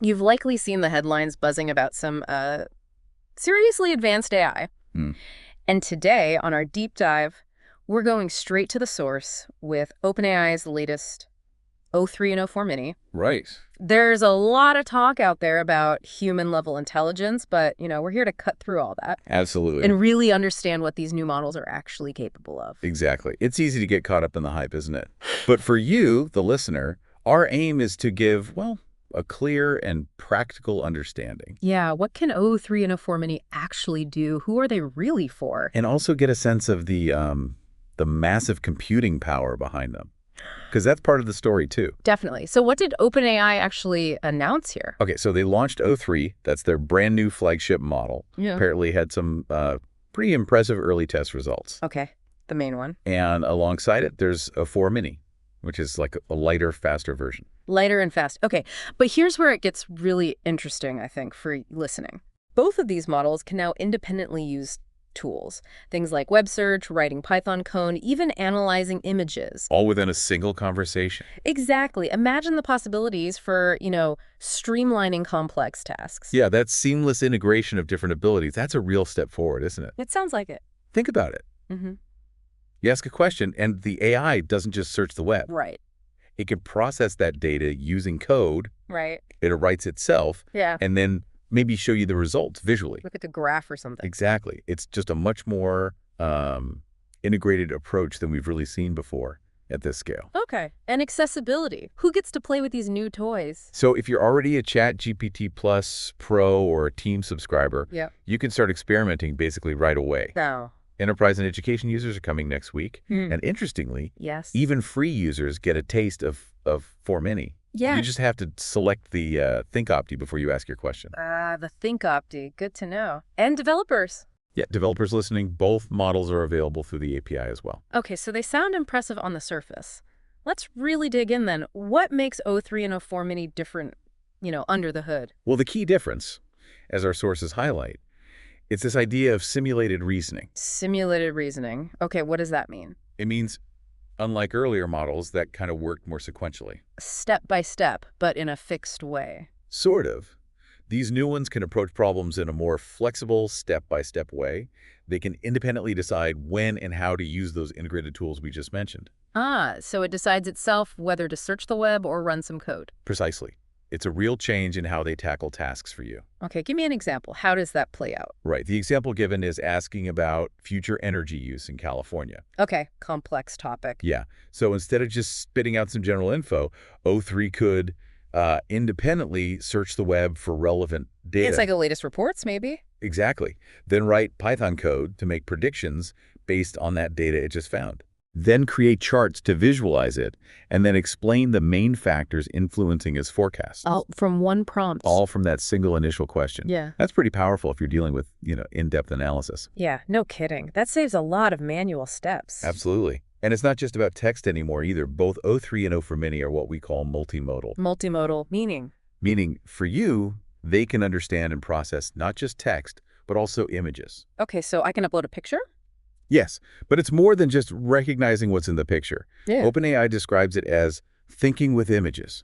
You've likely seen the headlines buzzing about some seriously advanced AI. Hmm. And today, on our deep dive, we're going straight to the source with OpenAI's latest O3 and O4 Mini. Right. There's a lot of talk out there about human-level intelligence, but, we're here to cut through all that Absolutely. and really understand what these new models are actually capable of. Exactly. It's easy to get caught up in the hype, isn't it? But for you, the listener, our aim is to give, well, a clear and practical understanding. Yeah, what can O3 and O4 Mini actually do? Who are they really for? And also get a sense of the massive computing power behind them. Because that's part of the story, too. Definitely. So what did OpenAI actually announce here? Okay, so they launched O3. That's their brand new flagship model. Yeah. Apparently had some pretty impressive early test results. Okay, the main one. And alongside it, there's O4 Mini, which is like a lighter, faster version. Lighter and fast. Okay, but here's where it gets really interesting, I think, for listening. Both of these models can now independently use tools. Things like web search, writing Python code, even analyzing images. All within a single conversation. Exactly. Imagine the possibilities for, streamlining complex tasks. Yeah, that seamless integration of different abilities, that's a real step forward, isn't it? It sounds like it. Think about it. Mm-hmm. You ask a question, and the AI doesn't just search the web. Right. It can process that data using code. Right. It writes itself. Yeah. And then maybe show you the results visually. Look at the graph or something. Exactly. It's just a much more integrated approach than we've really seen before at this scale. Okay. And accessibility. Who gets to play with these new toys? So if you're already a ChatGPT Plus Pro or a Team subscriber, Yep. you can start experimenting basically right away. No. Enterprise and education users are coming next week. And interestingly, Yes. even free users get a taste of 4 Mini. Yeah. You just have to select the ThinkOpti before you ask your question. The ThinkOpti. Good to know. And developers. Yeah, developers listening, both models are available through the API as well. Okay, so they sound impressive on the surface. Let's really dig in then. What makes O3 and O4 Mini different, under the hood? Well, the key difference, as our sources highlight, it's this idea of simulated reasoning. Simulated reasoning. Okay, what does that mean? It means, unlike earlier models that kind of worked more sequentially. Step by step, but in a fixed way. Sort of. These new ones can approach problems in a more flexible, step-by-step way. They can independently decide when and how to use those integrated tools we just mentioned. So it decides itself whether to search the web or run some code. Precisely. It's a real change in how they tackle tasks for you. Okay, give me an example. How does that play out? Right. The example given is asking about future energy use in California. Okay, complex topic. Yeah. So instead of just spitting out some general info, O3 could independently search the web for relevant data. It's like the latest reports, maybe? Exactly. Then write Python code to make predictions based on that data it just found. Then create charts to visualize it, and then explain the main factors influencing its forecast. All from one prompt. All from that single initial question. Yeah. That's pretty powerful if you're dealing with, in-depth analysis. Yeah, no kidding. That saves a lot of manual steps. Absolutely. And it's not just about text anymore either. Both O3 and O4 Mini are what we call multimodal. Multimodal meaning? Meaning, for you, they can understand and process not just text, but also images. Okay, so I can upload a picture? Yes, but it's more than just recognizing what's in the picture. Yeah. OpenAI describes it as thinking with images.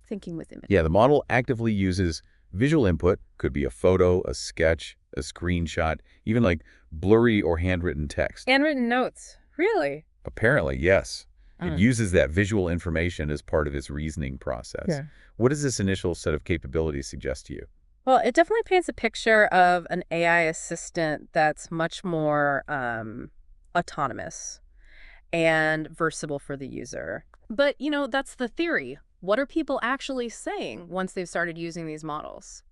Thinking with images. Yeah, the model actively uses visual input, could be a photo, a sketch, a screenshot, even like blurry or handwritten text. Handwritten notes. Really? Apparently, yes. It uses that visual information as part of its reasoning process. Yeah. What does this initial set of capabilities suggest to you? Well, it definitely paints a picture of an AI assistant that's much more autonomous and versatile for the user. But, that's the theory. What are people actually saying once they've started using these models?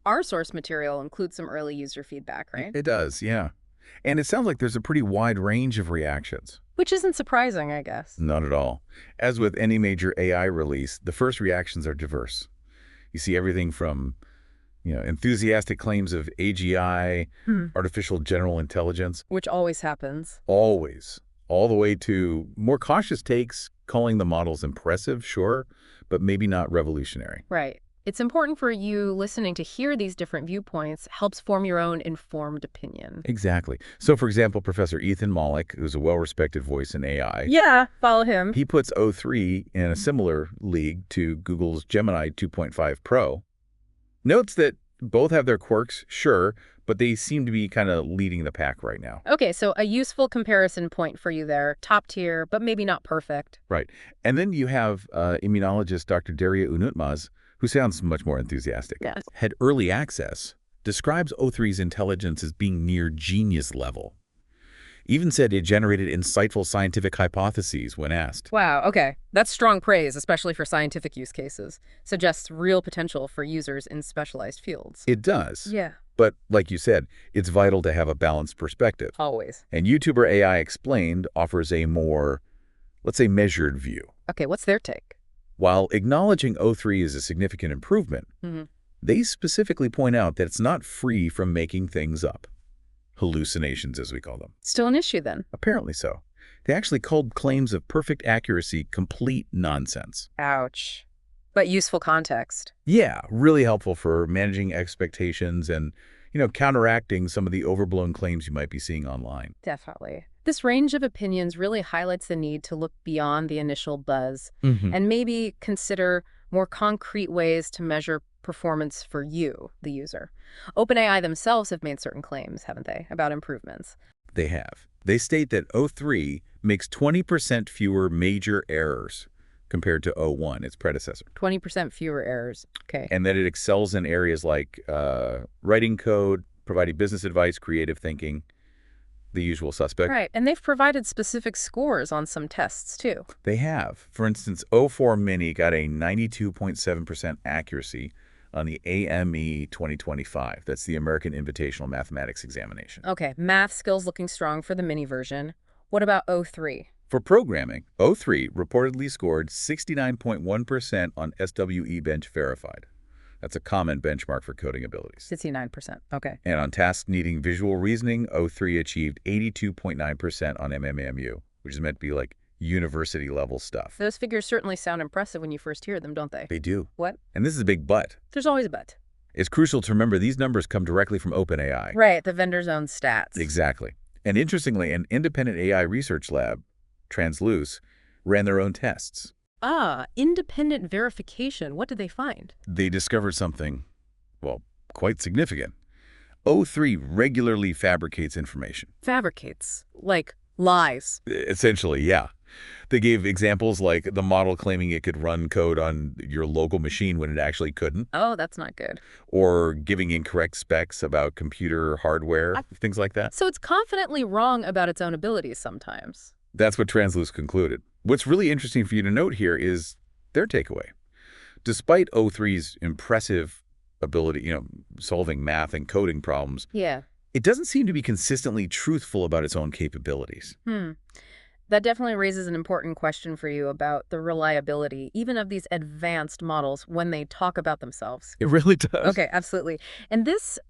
Our source material includes some early user feedback, right? It does, yeah. And it sounds like there's a pretty wide range of reactions. Which isn't surprising, I guess. Not at all. As with any major AI release, the first reactions are diverse. You see everything from enthusiastic claims of AGI, artificial general intelligence. Which always happens. Always. All the way to more cautious takes, calling the models impressive, sure, but maybe not revolutionary. Right. It's important for you listening to hear these different viewpoints, helps form your own informed opinion. Exactly. So, for example, Professor Ethan Mollick, who's a well-respected voice in AI, Yeah, follow him. he puts O3 in a similar league to Google's Gemini 2.5 Pro. Notes that both have their quirks, sure, but they seem to be kind of leading the pack right now. Okay, so a useful comparison point for you there. Top tier, but maybe not perfect. Right. And then you have immunologist Dr. Daria Unutmaz, who sounds much more enthusiastic. Yes. Had early access, describes O3's intelligence as being near genius level. Even said it generated insightful scientific hypotheses when asked. Wow, okay. That's strong praise, especially for scientific use cases. Suggests real potential for users in specialized fields. It does. Yeah. But like you said, it's vital to have a balanced perspective. Always. And YouTuber AI Explained offers a more, let's say, measured view. Okay, what's their take? While acknowledging O3 is a significant improvement, they specifically point out that it's not free from making things up. Hallucinations, as we call them. Still an issue then? Apparently so. They actually called claims of perfect accuracy complete nonsense. Ouch. But useful context. Yeah, really helpful for managing expectations and, counteracting some of the overblown claims you might be seeing online. Definitely. This range of opinions really highlights the need to look beyond the initial buzz and maybe consider more concrete ways to measure performance for you, the user. OpenAI themselves have made certain claims, haven't they, about improvements? They have. They state that O3 makes 20% fewer major errors compared to O1, its predecessor. 20% fewer errors. Okay. And that it excels in areas like writing code, providing business advice, creative thinking, the usual suspect. Right. And they've provided specific scores on some tests, too. They have. For instance, O4 Mini got a 92.7% accuracy on the AME 2025. That's the American Invitational Mathematics Examination. Okay. Math skills looking strong for the mini version. What about O3? For programming, O3 reportedly scored 69.1% on SWE Bench Verified. That's a common benchmark for coding abilities. 69%. Okay. And on tasks needing visual reasoning, O3 achieved 82.9% on MMMU, which is meant to be like university-level stuff. Those figures certainly sound impressive when you first hear them, don't they? They do. What? And this is a big but. There's always a but. It's crucial to remember these numbers come directly from OpenAI. Right, the vendor's own stats. Exactly. And interestingly, an independent AI research lab, Transluce, ran their own tests. Ah, independent verification. What did they find? They discovered something, well, quite significant. O3 regularly fabricates information. Fabricates. Like lies. Essentially, yeah. They gave examples like the model claiming it could run code on your local machine when it actually couldn't. Oh, that's not good. Or giving incorrect specs about computer hardware, things like that. So it's confidently wrong about its own abilities sometimes. That's what Transluce concluded. What's really interesting for you to note here is their takeaway. Despite O3's impressive ability, solving math and coding problems, Yeah. it doesn't seem to be consistently truthful about its own capabilities. That definitely raises an important question for you about the reliability, even of these advanced models when they talk about themselves. It really does. Okay, absolutely. And this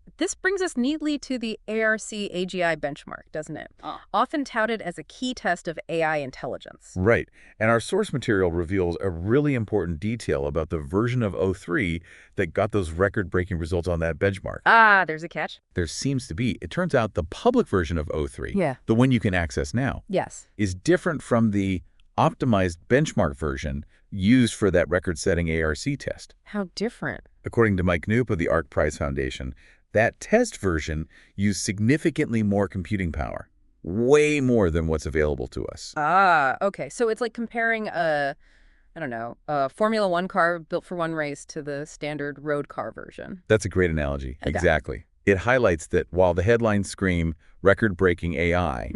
brings us neatly to the ARC-AGI benchmark, doesn't it? Often touted as a key test of AI intelligence. Right. And our source material reveals a really important detail about the version of O3 that got those record-breaking results on that benchmark. Ah, there's a catch. There seems to be. It turns out the public version of O3, Yeah. the one you can access now, Yes. is different from the optimized benchmark version used for that record-setting ARC test. How different? According to Mike Knoop of the ARC Prize Foundation, that test version used significantly more computing power, way more than what's available to us. Ah, okay. So it's like comparing a Formula One car built for one race to the standard road car version. That's a great analogy. Okay. Exactly. It highlights that while the headlines scream record-breaking AI,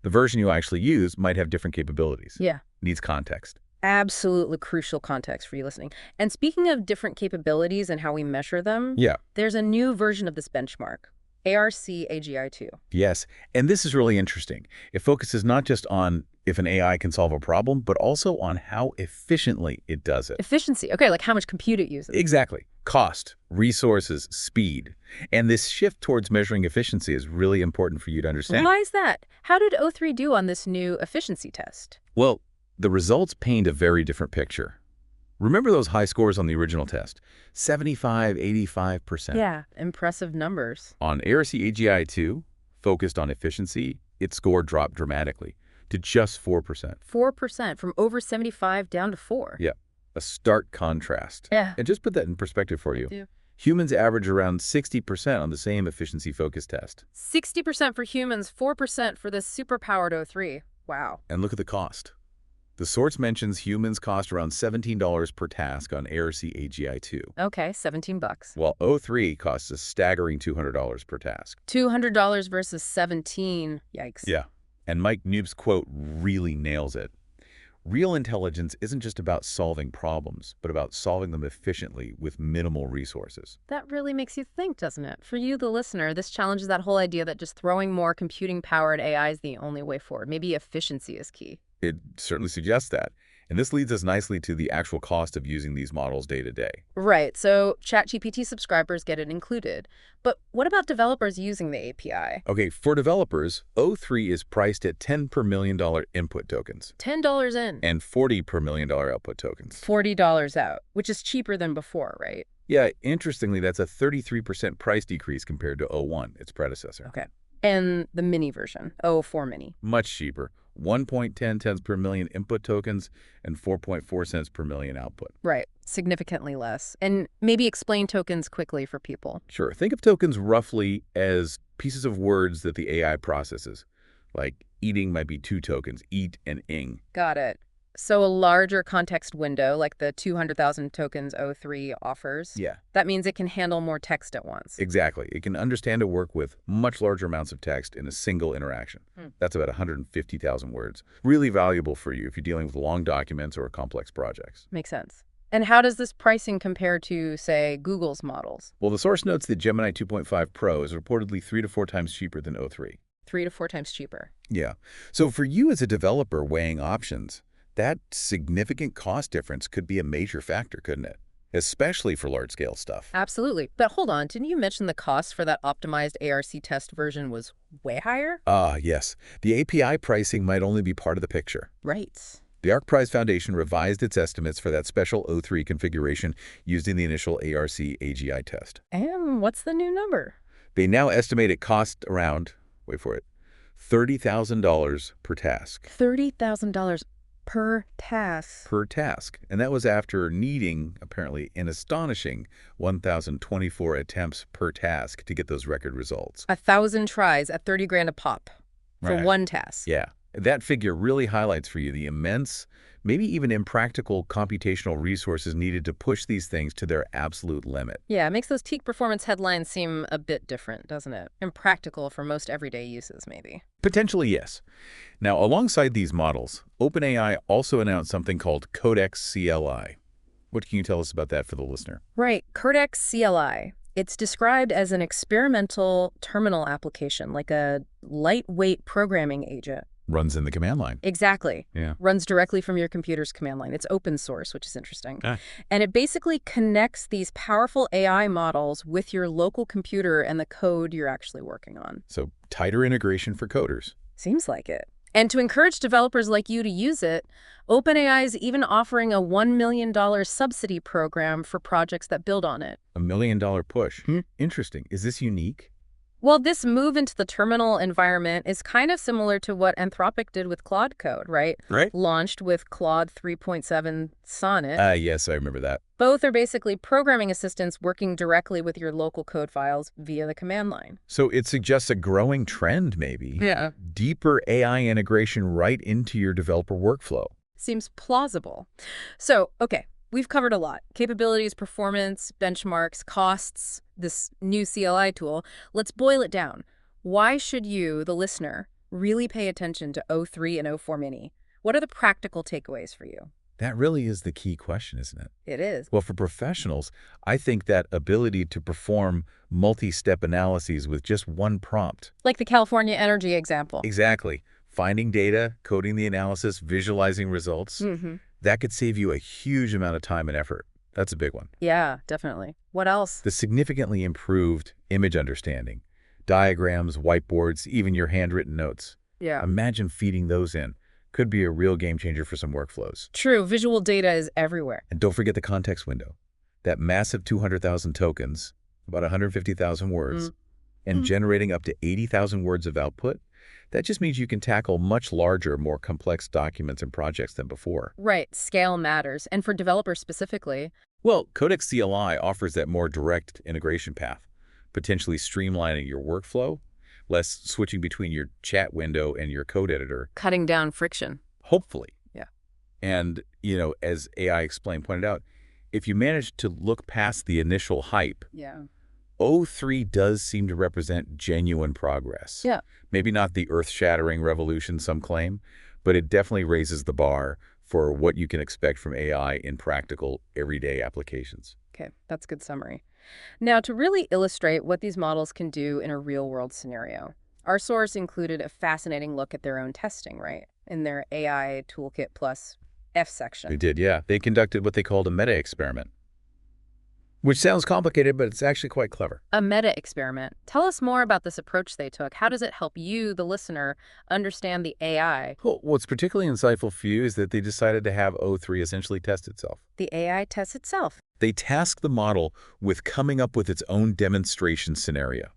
the version you actually use might have different capabilities. Yeah. Needs context. Absolutely crucial context for you listening. And speaking of different capabilities and how we measure them, Yeah. there's a new version of this benchmark, ARC-AGI-2. Yes. And this is really interesting. It focuses not just on if an AI can solve a problem, but also on how efficiently it does it. Efficiency. Okay, like how much compute it uses. Exactly. Cost, resources, speed. And this shift towards measuring efficiency is really important for you to understand. Why is that? How did O3 do on this new efficiency test? Well, the results paint a very different picture. Remember those high scores on the original test? 75, 85%. Yeah, impressive numbers. On ARC AGI-2, focused on efficiency, its score dropped dramatically to just 4%. 4% from over 75 down to 4. Yeah, a stark contrast. Yeah. And just put that in perspective for you. Do. Humans average around 60% on the same efficiency-focused test. 60% for humans, 4% for this super-powered O3. Wow. And look at the cost. The source mentions humans cost around $17 per task on ARC AGI-2, Okay, $17. while O3 costs a staggering $200 per task. $200 versus 17. Yikes. Yeah. And Mike Noob's quote really nails it. Real intelligence isn't just about solving problems, but about solving them efficiently with minimal resources. That really makes you think, doesn't it? For you, the listener, this challenges that whole idea that just throwing more computing-powered AI is the only way forward. Maybe efficiency is key. It certainly suggests that. And this leads us nicely to the actual cost of using these models day to day. Right, so ChatGPT subscribers get it included. But what about developers using the API? Okay, for developers, O3 is priced at $10 per million input tokens $10 in, and $40 per million output tokens. $40 out, which is cheaper than before, right? Yeah, interestingly, that's a 33% price decrease compared to O1, its predecessor. Okay. And the mini version, O4 mini. Much cheaper. 1.10 cents per million input tokens and 4.4 cents per million output. Right, significantly less. And maybe explain tokens quickly for people. Sure. Think of tokens roughly as pieces of words that the AI processes. Like eating might be 2 tokens, eat and ing. Got it. So a larger context window, like the 200,000 tokens O3 offers, Yeah, that means it can handle more text at once. exactly. It can understand and work with much larger amounts of text in a single interaction. That's about 150,000 words. Really valuable for you if you're dealing with long documents or complex projects. Makes sense. And how does this pricing compare to, say, Google's models? Well, the source notes that Gemini 2.5 Pro is reportedly 3 to 4 times cheaper than O3. 3 to 4 times cheaper. Yeah. So for you as a developer weighing options, that significant cost difference could be a major factor, couldn't it? Especially for large-scale stuff. Absolutely. But hold on, didn't you mention the cost for that optimized ARC test version was way higher? Ah, yes. The API pricing might only be part of the picture. Right. The ARC Prize Foundation revised its estimates for that special O3 configuration used in the initial ARC AGI test. And what's the new number? They now estimate it cost around, wait for it, $30,000 per task. $30,000 per task. Per task. And that was after needing, apparently, an astonishing 1,024 attempts per task to get those record results. 1,000 tries at 30 grand a pop for Right. one task. Yeah. That figure really highlights for you the immense, maybe even impractical computational resources needed to push these things to their absolute limit. Yeah, it makes those peak performance headlines seem a bit different, doesn't it? Impractical for most everyday uses, maybe. Potentially, yes. Now, alongside these models, OpenAI also announced something called Codex CLI. What can you tell us about that for the listener? Right, Codex CLI. It's described as an experimental terminal application, like a lightweight programming agent. Runs in the command line. Exactly. Yeah. Runs directly from your computer's command line. It's open source, which is interesting. Ah. And it basically connects these powerful AI models with your local computer and the code you're actually working on. So tighter integration for coders. Seems like it. And to encourage developers like you to use it, OpenAI is even offering a $1 million subsidy program for projects that build on it. $1 million push. Interesting. Is this unique? Well, this move into the terminal environment is kind of similar to what Anthropic did with Claude Code, right? Right. Launched with Claude 3.7 Sonnet. Yes, I remember that. Both are basically programming assistants working directly with your local code files via the command line. So it suggests a growing trend, maybe. Yeah. Deeper AI integration right into your developer workflow. Seems plausible. So, okay, we've covered a lot. Capabilities, performance, benchmarks, costs, this new CLI tool. Let's boil it down. Why should you, the listener, really pay attention to O3 and O4 Mini? What are the practical takeaways for you? That really is the key question, isn't it? It is. Well, for professionals, I think that ability to perform multi-step analyses with just one prompt. Like the California Energy example. Exactly. Finding data, coding the analysis, visualizing results. That could save you a huge amount of time and effort. That's a big one. Yeah, definitely. What else? The significantly improved image understanding. Diagrams, whiteboards, even your handwritten notes. Yeah. Imagine feeding those in. Could be a real game changer for some workflows. True, visual data is everywhere. And don't forget the context window. That massive 200,000 tokens, about 150,000 words, and generating up to 80,000 words of output, that just means you can tackle much larger, more complex documents and projects than before. Right, scale matters. And for developers specifically, Well, Codex CLI offers that more direct integration path, potentially streamlining your workflow, less switching between your chat window and your code editor, cutting down friction. hopefully. Yeah. And, as AI Explained pointed out, if you manage to look past the initial hype, Yeah. O3 does seem to represent genuine progress. Yeah. Maybe not the earth-shattering revolution some claim, but it definitely raises the bar for what you can expect from AI in practical, everyday applications. Okay, that's a good summary. Now, to really illustrate what these models can do in a real-world scenario, our source included a fascinating look at their own testing, right? In their AI Toolkit Plus F section. They did, yeah. They conducted what they called a meta-experiment, which sounds complicated, but it's actually quite clever. A meta-experiment. Tell us more about this approach they took. How does it help you, the listener, understand the AI? Well, what's particularly insightful for you is that they decided to have O3 essentially test itself. The AI tests itself. They tasked the model with coming up with its own demonstration scenario.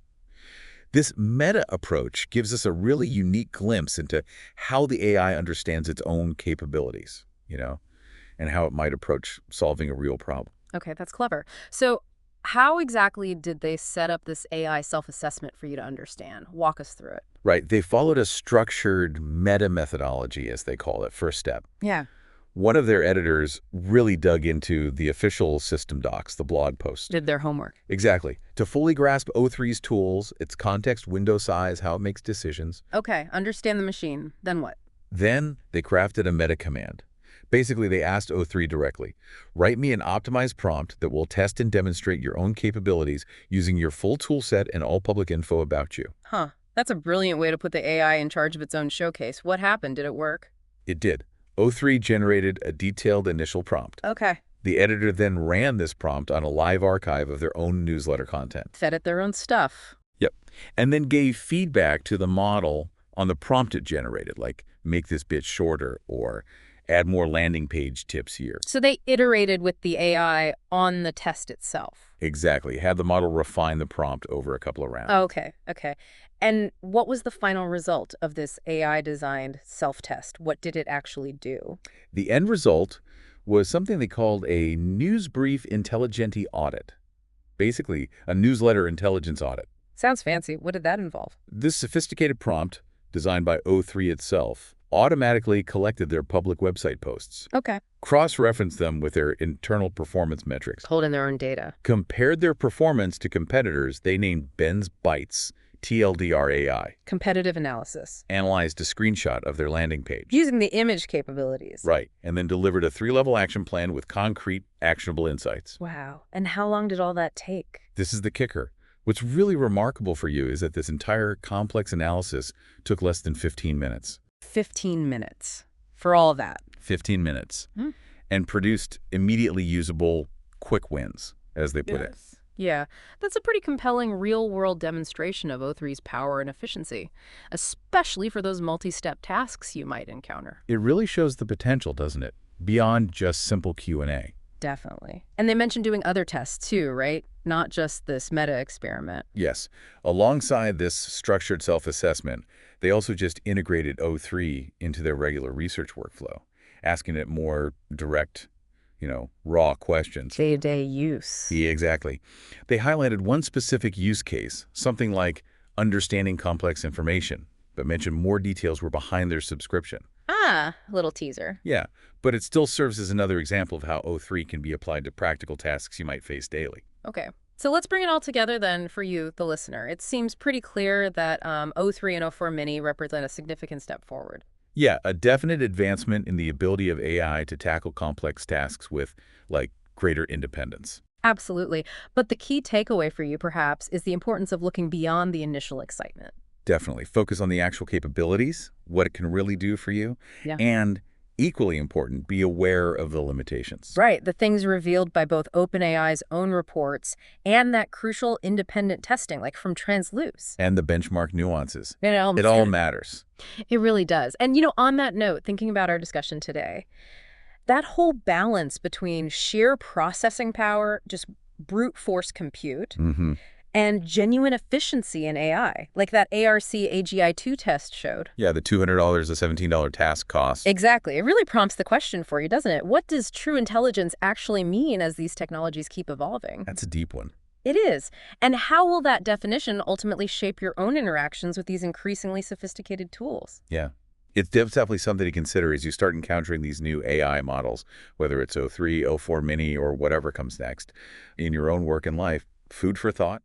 This meta approach gives us a really unique glimpse into how the AI understands its own capabilities, and how it might approach solving a real problem. Okay, that's clever. So how exactly did they set up this AI self-assessment for you to understand? Walk us through it. Right. They followed a structured meta methodology, as they call it, first step. Yeah. One of their editors really dug into the official system docs, the blog post. Did their homework. Exactly. To fully grasp O3's tools, its context, window size, how it makes decisions. Okay, understand the machine. Then what? Then they crafted a meta command. Basically, they asked O3 directly, write me an optimized prompt that will test and demonstrate your own capabilities using your full tool set and all public info about you. Huh. That's a brilliant way to put the AI in charge of its own showcase. What happened? Did it work? It did. O3 generated a detailed initial prompt. Okay. The editor then ran this prompt on a live archive of their own newsletter content. Fed it their own stuff. Yep. And then gave feedback to the model on the prompt it generated, like make this bit shorter or add more landing page tips here. So they iterated with the AI on the test itself. Exactly. Had the model refine the prompt over a couple of rounds. Okay, okay. And what was the final result of this AI-designed self-test? What did it actually do? The end result was something they called a News Brief Intelligenti audit. Basically, a newsletter intelligence audit. Sounds fancy. What did that involve? This sophisticated prompt, designed by O3 itself, automatically collected their public website posts, Okay. cross-referenced them with their internal performance metrics, Hold in their own data. compared their performance to competitors they named Ben's Bytes, TLDR AI, Competitive analysis. analyzed a screenshot of their landing page. Using the image capabilities. Right, and then delivered a 3-level action plan with concrete, actionable insights. Wow. And how long did all that take? This is the kicker. What's really remarkable for you is that this entire complex analysis took less than 15 minutes. 15 minutes for all of that. 15 minutes. Hmm. And produced immediately usable quick wins, as they put it. Yeah, that's a pretty compelling real-world demonstration of O3's power and efficiency, especially for those multi-step tasks you might encounter. It really shows the potential, doesn't it? Beyond just simple Q&A. Definitely. And they mentioned doing other tests too, right? Not just this meta-experiment. Yes. Alongside this structured self-assessment, they also just integrated O3 into their regular research workflow, asking it more direct, raw questions. Day-to-day use. Yeah, exactly. They highlighted one specific use case, something like understanding complex information, but mentioned more details were behind their subscription. Ah, little teaser. Yeah, but it still serves as another example of how O3 can be applied to practical tasks you might face daily. Okay. So let's bring it all together then for you, the listener. It seems pretty clear that O3 and O4 Mini represent a significant step forward. Yeah, a definite advancement in the ability of AI to tackle complex tasks with, greater independence. Absolutely. But the key takeaway for you, perhaps, is the importance of looking beyond the initial excitement. Definitely. Focus on the actual capabilities, what it can really do for you, Yeah. and equally important, be aware of the limitations. Right, the things revealed by both OpenAI's own reports and that crucial independent testing, like from Transluce. And the benchmark nuances. You know, It all matters. it really does. And, on that note, thinking about our discussion today, that whole balance between sheer processing power, just brute force compute, Mm-hmm. and genuine efficiency in AI, like that ARC AGI-2 test showed. Yeah, the $200 to $17 task cost. Exactly. It really prompts the question for you, doesn't it? What does true intelligence actually mean as these technologies keep evolving? That's a deep one. It is. And how will that definition ultimately shape your own interactions with these increasingly sophisticated tools? Yeah. It's definitely something to consider as you start encountering these new AI models, whether it's O3, O4 Mini, or whatever comes next, in your own work and life. Food for thought.